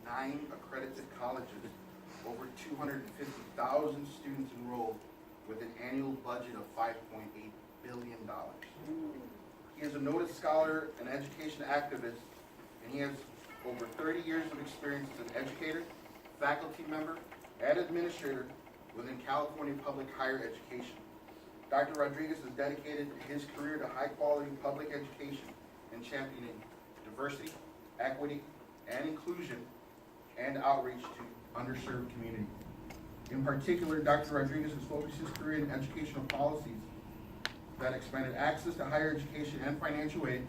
9 accredited colleges, over 250,000 students enrolled, with an annual budget of $5.8 billion. He is a noted scholar and education activist, and he has over 30 years of experience as an educator, faculty member, and administrator within California public higher education. Dr. Rodriguez has dedicated his career to high-quality public education and championing diversity, equity, and inclusion, and outreach to underserved communities. In particular, Dr. Rodriguez has focused his career in educational policies that expanded access to higher education and financial aid,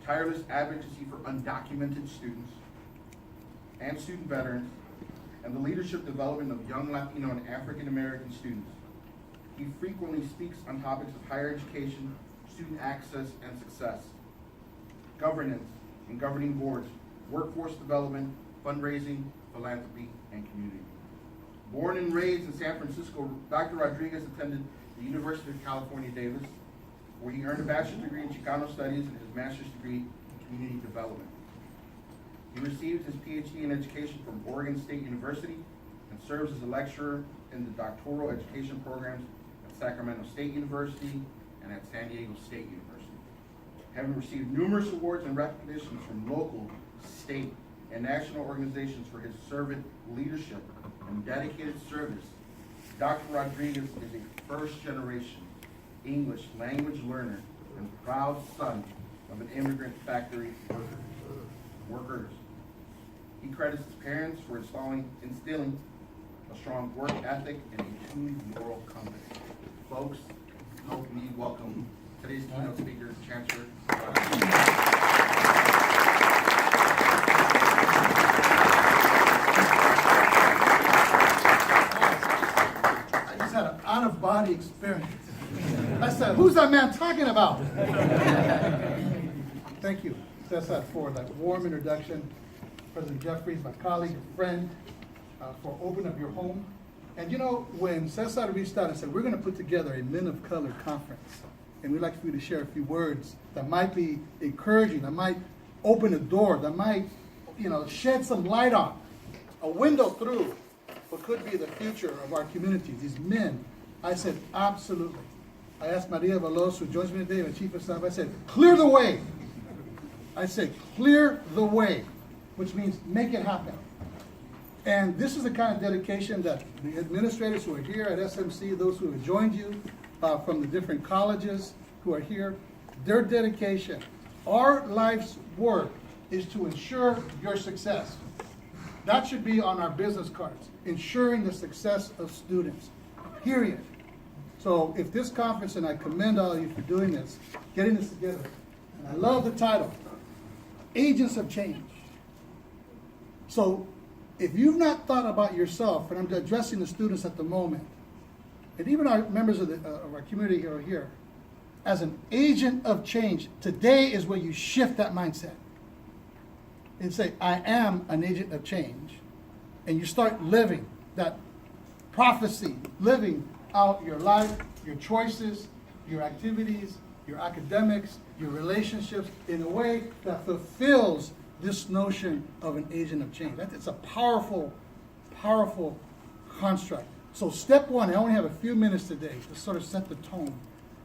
tireless advocacy for undocumented students and student veterans, and the leadership development of young Latino and African American students. He frequently speaks on topics of higher education, student access and success, governance and governing boards, workforce development, fundraising, philanthropy, and community. Born and raised in San Francisco, Dr. Rodriguez attended the University of California, Davis, where he earned a bachelor's degree in Chicano Studies and his master's degree in community development. He received his PhD in education from Oregon State University and serves as a lecturer in the doctoral education programs at Sacramento State University and at San Diego State University. Having received numerous awards and recognitions from local, state, and national organizations for his servant leadership and dedicated service, Dr. Rodriguez is a first-generation English language learner and proud son of an immigrant factory workers. He credits his parents for instilling a strong work ethic and a tuned moral compass. Folks, help me welcome today's keynote speaker, Chancellor. I just had an out-of-body experience. I said, who's that man talking about? Thank you, Cesar, for that warm introduction. President Jeffries, my colleague and friend, for opening up your home. And you know, when Cesar reached out and said, we're going to put together a Men of Color conference, and we'd like for you to share a few words that might be encouraging, that might open a door, that might, shed some light on, a window through what could be the future of our community, these men. I said, absolutely. I asked Maria Veloz, who joins me today, the chief of staff, I said, clear the way. I said, clear the way, which means make it happen. And this is the kind of dedication that the administrators who are here at SMC, those who have joined you from the different colleges who are here, their dedication, our life's work is to ensure your success. That should be on our business cards, ensuring the success of students, period. So if this conference, and I commend all of you for doing this, getting this together, and I love the title, Agents of Change. So if you've not thought about yourself, and I'm addressing the students at the moment, and even our members of our community who are here, as an agent of change, today is where you shift that mindset and say, I am an agent of change. And you start living that prophecy, living out your life, your choices, your activities, your academics, your relationships in a way that fulfills this notion of an agent of change. It's a powerful, powerful construct. So step one, I only have a few minutes today to sort of set the tone,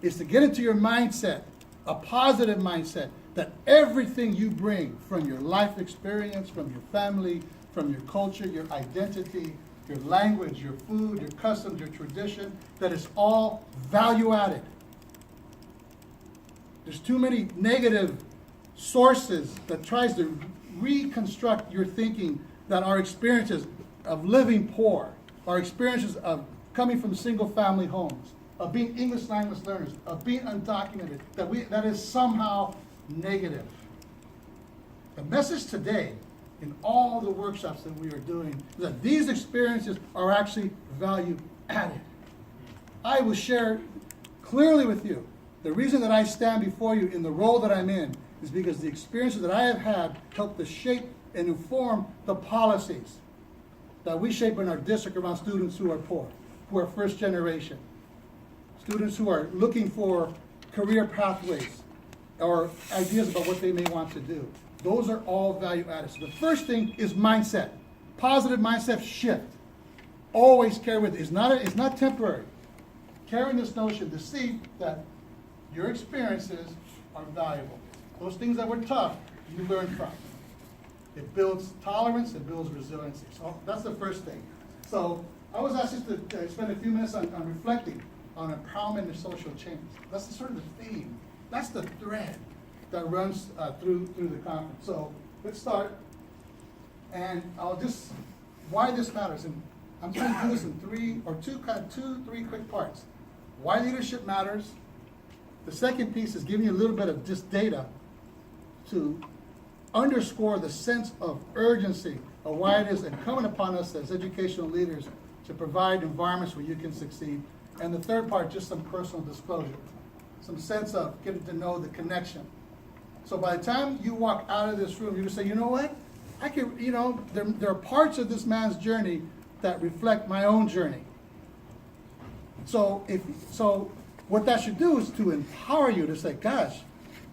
is to get into your mindset, a positive mindset, that everything you bring from your life experience, from your family, from your culture, your identity, your language, your food, your customs, your tradition, that is all value added. There's too many negative sources that tries to reconstruct your thinking, that our experiences of living poor, our experiences of coming from single family homes, of being English language learners, of being undocumented, that is somehow negative. The message today in all the workshops that we are doing is that these experiences are actually value added. I will share clearly with you the reason that I stand before you in the role that I'm in is because the experiences that I have had help to shape and inform the policies that we shape in our district around students who are poor, who are first generation, students who are looking for career pathways or ideas about what they may want to do. Those are all value added. So the first thing is mindset. Positive mindset shift. Always carry with it. It's not temporary. Carrying this notion to see that your experiences are valuable. Those things that were tough, you learn from. It builds tolerance, it builds resiliency. So that's the first thing. So I was asked to spend a few minutes on reflecting on empowerment and social change. That's sort of the theme. That's the thread that runs through the conference. So let's start. And I'll just, why this matters. And I'm trying to do this in three quick parts. Why leadership matters. The second piece is giving you a little bit of just data to underscore the sense of urgency of why it is incumbent upon us as educational leaders to provide environments where you can succeed. And the third part, just some personal disclosure, some sense of getting to know the connection. So by the time you walk out of this room, you can say, you know what? I can, there are parts of this man's journey that reflect my own journey. So what that should do is to empower you to say, gosh,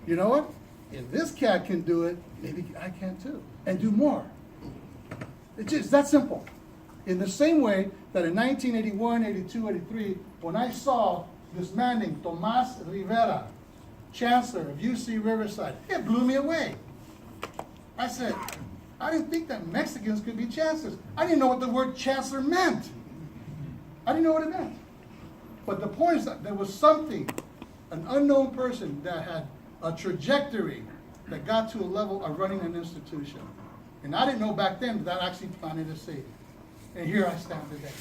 you know what? If this cat can do it, maybe I can too, and do more. It's just that simple. In the same way that in 1981, 82, 83, when I saw this man named Tomas Rivera, Chancellor of UC Riverside, it blew me away. I said, I didn't think that Mexicans could be chancellors. I didn't know what the word chancellor meant. I didn't know what it meant. But the point is that there was something, an unknown person that had a trajectory that got to a level of running an institution. And I didn't know back then that I actually planted a seed. And here I stand today.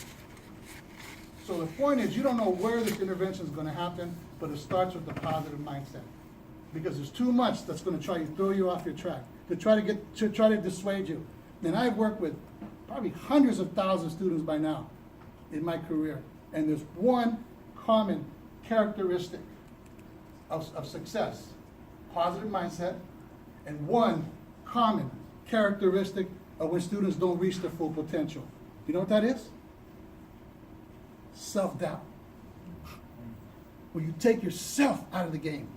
So the point is, you don't know where this intervention is going to happen, but it starts with a positive mindset. Because there's too much that's going to try to throw you off your track, to try to dissuade you. And I've worked with probably hundreds of thousands of students by now in my career. And there's one common characteristic of success, positive mindset, and one common characteristic of when students don't reach their full potential. You know what that is? Self-doubt. When you take yourself out of the game.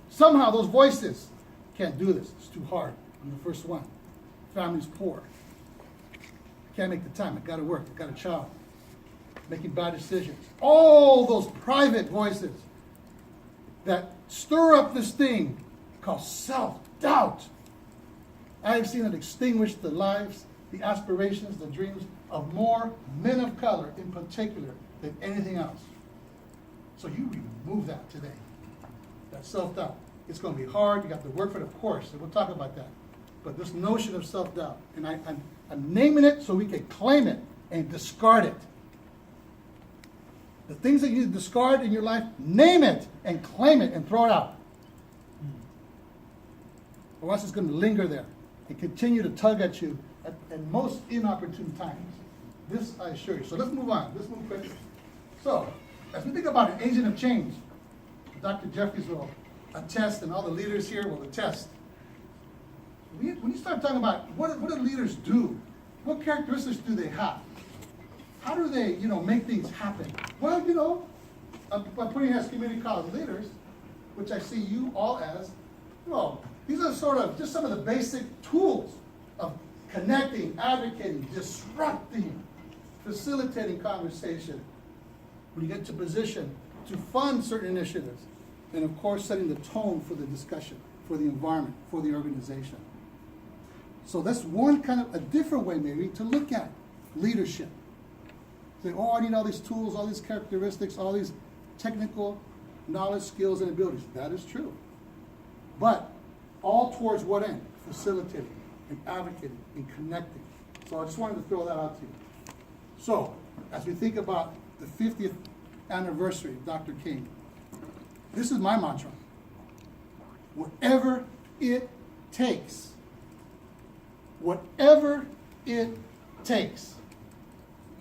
Somehow those voices can't do this. It's too hard. I'm the first one. Family's poor. Can't make the time. I got to work. I got a child. Making bad decisions. All those private voices that stir up this thing called self-doubt. I have seen it extinguish the lives, the aspirations, the dreams of more men of color in particular than anything else. So you remove that today. That self-doubt. It's going to be hard. You got to work for it, of course, and we'll talk about that. But this notion of self-doubt, and I'm naming it so we can claim it and discard it. The things that you need to discard in your life, name it and claim it and throw it out. Or else it's going to linger there and continue to tug at you at most inopportune times. This I assure you. So let's move on. Let's move quickly. So, as we think about an agent of change, Dr. Jeffries will attest, and all the leaders here will attest. When you start talking about what do leaders do, what characteristics do they have? How do they, make things happen? Well, I'm putting you as community college leaders, which I see you all as, these are sort of just some of the basic tools of connecting, advocating, disrupting, facilitating conversation. When you get to position to fund certain initiatives, and of course setting the tone for the discussion, for the environment, for the organization. So that's one kind of a different way maybe to look at leadership. Say, I need all these tools, all these characteristics, all these technical knowledge, skills, and abilities. That is true. But all towards what end? Facilitating and advocating and connecting. So I just wanted to throw that out to you. So, as we think about the 50th anniversary of Dr. King, this is my mantra. Whatever it takes. Whatever it takes.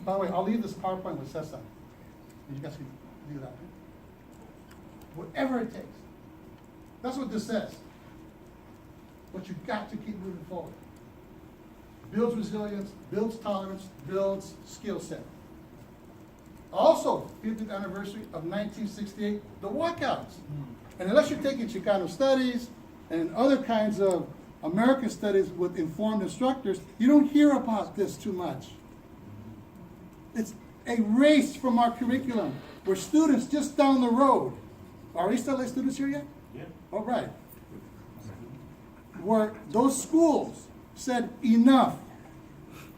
By the way, I'll leave this PowerPoint with Cesar. You guys can do that. Whatever it takes. That's what this says. But you've got to keep moving forward. Builds resilience, builds tolerance, builds skill set. Also, 50th anniversary of 1968, the walkouts. And unless you're taking Chicano studies, and other kinds of American studies with informed instructors, you don't hear about this too much. It's erased from our curriculum, where students just down the road, are we still students here yet? Yeah. All right. Where those schools said enough.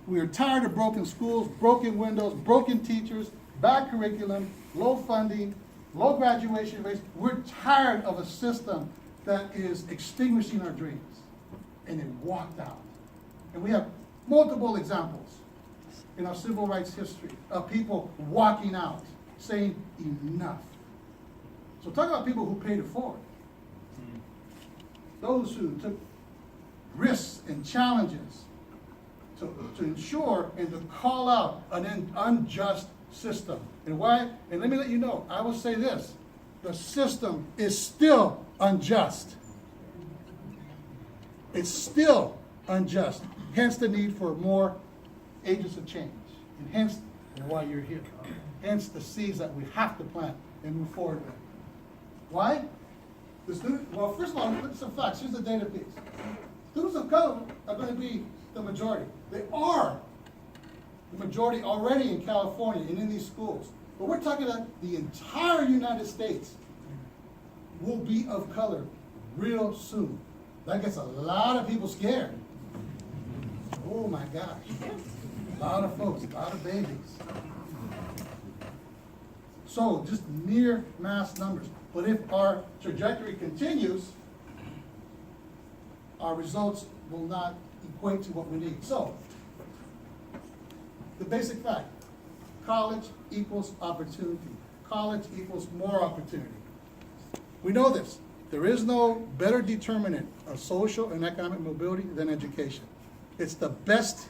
We are tired of broken schools, broken windows, broken teachers, bad curriculum, low funding, low graduation rates. We're tired of a system that is extinguishing our dreams. And it walked out. And we have multiple examples in our civil rights history of people walking out, saying enough. So talk about people who paid it forward. Those who took risks and challenges to ensure and to call out an unjust system. And why? And let me let you know, I will say this, the system is still unjust. It's still unjust. Hence the need for more agents of change. And hence why you're here. Hence the seeds that we have to plant and move forward with. Why? Well, first of all, look at some facts. Here's the data piece. Students of color are going to be the majority. They are the majority already in California and in these schools. But we're talking about the entire United States will be of color real soon. That gets a lot of people scared. Oh my gosh. A lot of folks, a lot of babies. So just mere mass numbers. But if our trajectory continues, our results will not equate to what we need. So, the basic fact, college equals opportunity. College equals more opportunity. We know this. There is no better determinant of social and economic mobility than education. It's the best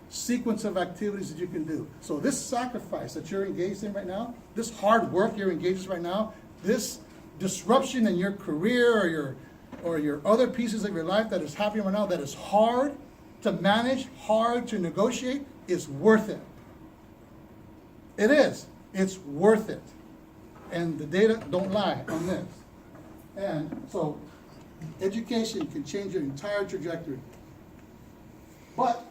sequence of activities that you can do. So this sacrifice that you're engaged in right now, this hard work you're engaged in right now, this disruption in your career or your other pieces of your life that is happening right now that is hard to manage, hard to negotiate, is worth it. It is. It's worth it. And the data don't lie on this. And so education can change your entire trajectory. But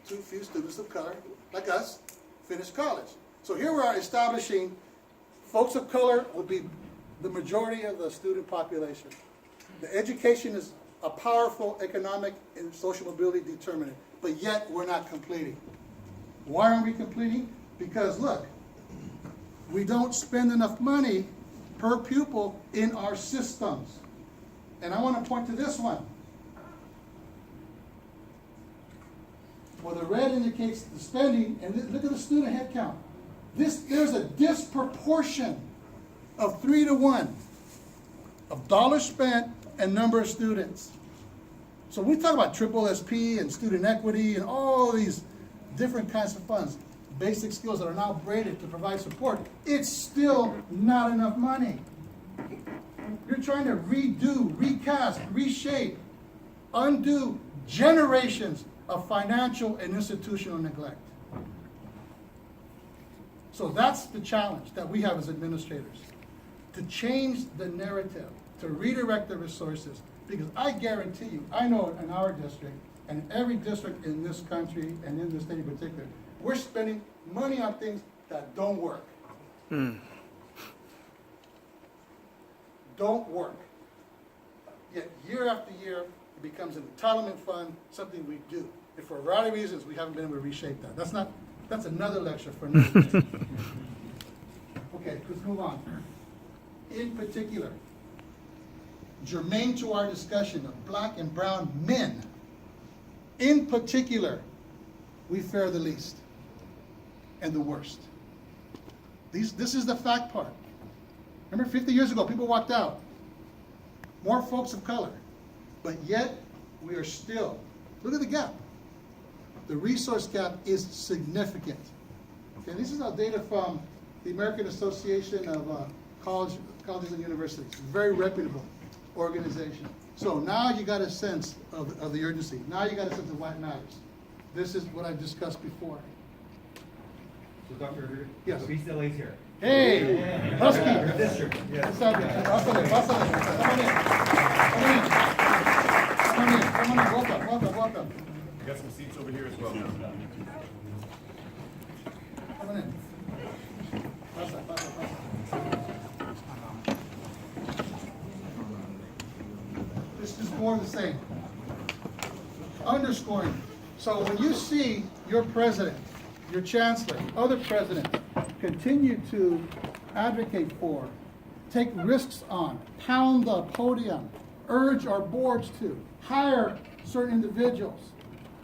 too few students of color, like us, finish college. So here we are establishing folks of color will be the majority of the student population. The education is a powerful economic and social mobility determinant, but yet we're not completing. Why aren't we completing? Because look, we don't spend enough money per pupil in our systems. And I want to point to this one. Well, the red indicates the spending, and look at the student head count. There's a disproportion of 3 to 1 of dollars spent and number of students. So when we talk about triple SP and student equity and all these different kinds of funds, basic skills that are now braided to provide support, it's still not enough money. You're trying to redo, recast, reshape, undo generations of financial and institutional neglect. So that's the challenge that we have as administrators, to change the narrative, to redirect the resources, because I guarantee you, I know in our district, and every district in this country, and in this state in particular, we're spending money on things that don't work. Don't work. Yet year after year, it becomes an entitlement fund, something we do. And for a variety of reasons, we haven't been able to reshape that. That's another lecture for another day. Okay, let's move on. In particular, germane to our discussion of black and brown men, in particular, we fare the least and the worst. This is the fact part. Remember 50 years ago, people walked out. More folks of color. But yet, we are still, look at the gap. The resource gap is significant. Okay, this is our data from the American Association of Colleges and Universities. Very reputable organization. So now you got a sense of the urgency. Now you got a sense of why it matters. This is what I discussed before. So Dr. Yes. BCLA's here. Hey, Husky. Your district. Yes. What's up, guys? Pásale, pásale. Come on in. Come on in. Come on, welcome. We got some seats over here as well. Come on in. Pasa. This is more of the same. Underscoring. So when you see your president, your chancellor, other presidents continue to advocate for, take risks on, pound the podium, urge our boards to hire certain individuals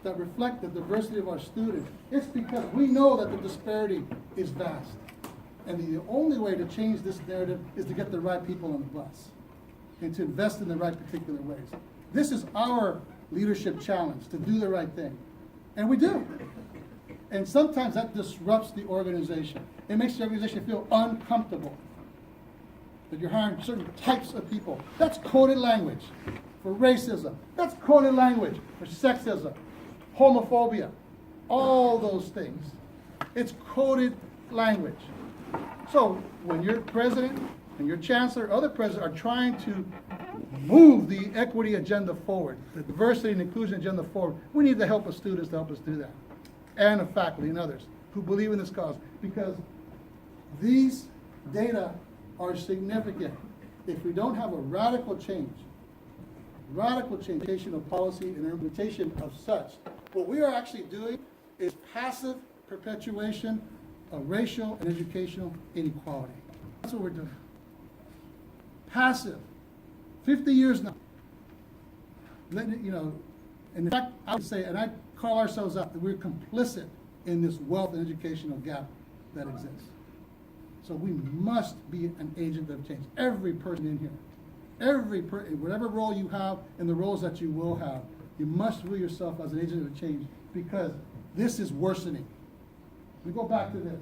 that reflect the diversity of our students, it's because we know that the disparity is vast. And the only way to change this narrative is to get the right people on the bus and to invest in the right particular ways. This is our leadership challenge, to do the right thing. And we do. And sometimes that disrupts the organization. It makes the organization feel uncomfortable that you're hiring certain types of people. That's coded language for racism. That's coded language for sexism, homophobia, all those things. It's coded language. So when your president and your chancellor, other presidents are trying to move the equity agenda forward, the diversity and inclusion agenda forward, we need the help of students to help us do that, and of faculty and others who believe in this cause, because these data are significant. If we don't have a radical change of policy and implementation of such, what we are actually doing is passive perpetuation of racial and educational inequality. That's what we're doing. Passive. 50 years now. And in fact, I would say, and I call ourselves out, that we're complicit in this wealth and educational gap that exists. So we must be an agent of change. Every person in here, whatever role you have and the roles that you will have, you must view yourself as an agent of change, because this is worsening. We go back to this.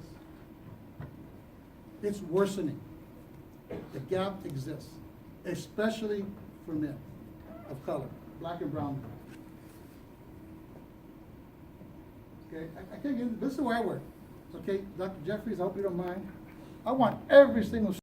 It's worsening. The gap exists, especially for men of color, black and brown men. Okay, I can't get, this is the way I work. Okay, Dr. Jeffries, I hope you don't mind. I want every single